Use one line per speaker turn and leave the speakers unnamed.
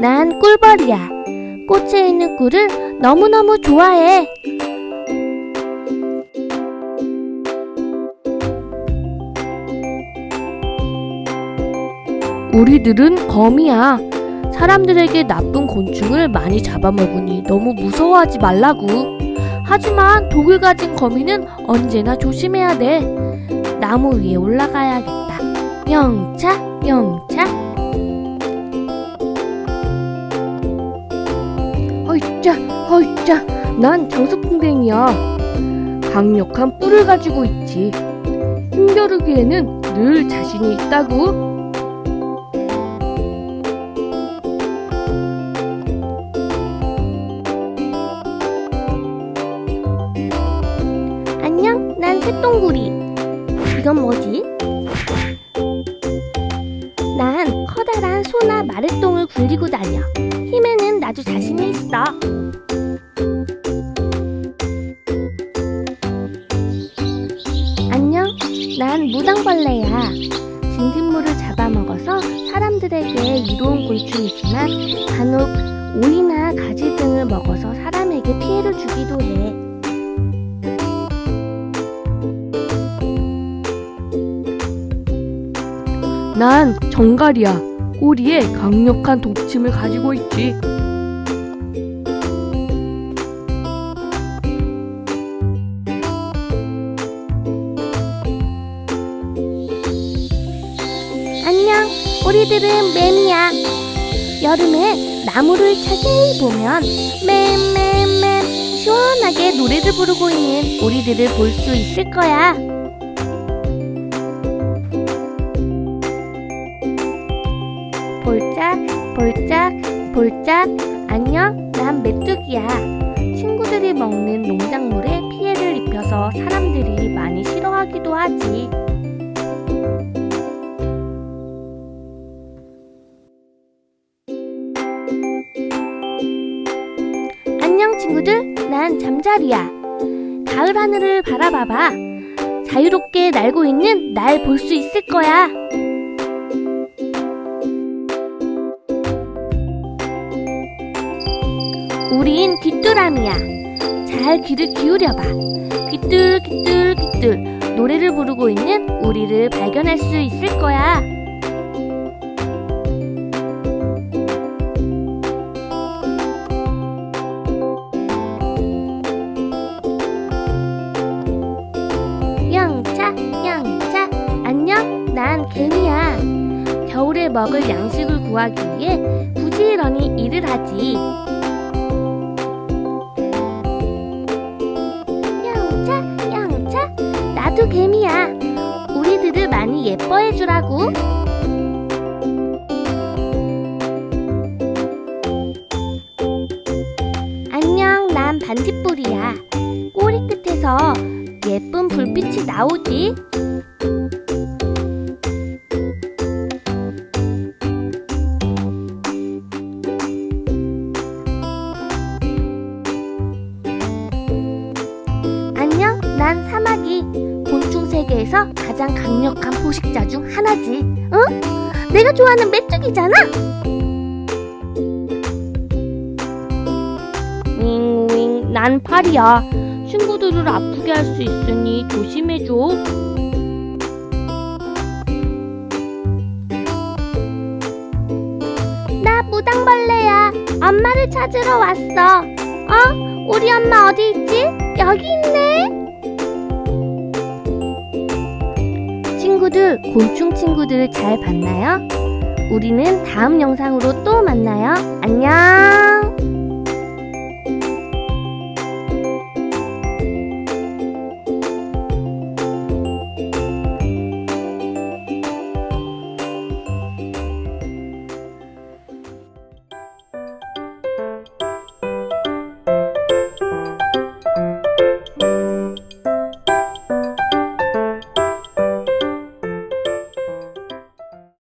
난 꿀벌이야. 꽃에 있는 꿀을 너무너무 좋아해. 우리들은 거미야. 사람들에게 나쁜 곤충을 많이 잡아먹으니 너무 무서워하지 말라고. 하지만 독을 가진 거미는 언제나 조심해야 돼. 나무 위에 올라가야겠다. 영차, 영차. 허이짜, 허이짜. 난 장수풍뎅이야. 강력한 뿔을 가지고 있지. 힘겨루기에는 늘 자신이 있다고. 안녕, 난 새똥구리. 이건 뭐지? 난 커다란 소나 마랫똥을 굴리고 다녀. 힘에는 나도 자신이 있어. 안녕, 난 무당벌레야. 진딧물을 잡아먹어서 사람들에게 이로운 곤충이지만 간혹 오이나 가지 등을 먹어서 사람에게 피해를 주기도 해. 난 정갈이야. 꼬리에 강력한 독침을 가지고 있지. 안녕, 우리들은 매미야. 여름에 나무를 자세히 보면 맴맴맴 시원하게 노래를 부르고 있는 우리들을 볼 수 있을 거야. 볼짝, 볼짝, 볼짝. 안녕, 난 메뚜기야. 친구들이 먹는 농작물에 피해를 입혀서 사람들이 많이 싫어하기도 하지. 안녕 친구들, 난 잠자리야. 가을 하늘을 바라봐봐. 자유롭게 날고 있는 날 볼 수 있을 거야. 우린 귀뚜라미야. 잘 귀를 기울여봐. 귀뚤 귀뚤 귀뚤 노래를 부르고 있는 우리를 발견할 수 있을 거야. 영차, 영차. 안녕, 난 개미야. 겨울에 먹을 양식을 구하기 위해 부지런히 일을 하지. 나도 개미야. 우리들을 많이 예뻐해 주라고. 안녕, 난 반딧불이야. 꼬리 끝에서 예쁜 불빛이 나오지. 안녕, 난 사마귀. 곤충 세계에서 가장 강력한 포식자 중 하나지. 응? 내가 좋아하는 메뚜기잖아. 윙윙, 난 파리야. 친구들을 아프게 할 수 있으니 조심해줘. 나 무당벌레야. 엄마를 찾으러 왔어. 우리 엄마 어디 있지? 여기 있네. 친구들, 곤충 친구들 잘 봤나요? 우리는 다음 영상으로 또 만나요. 안녕.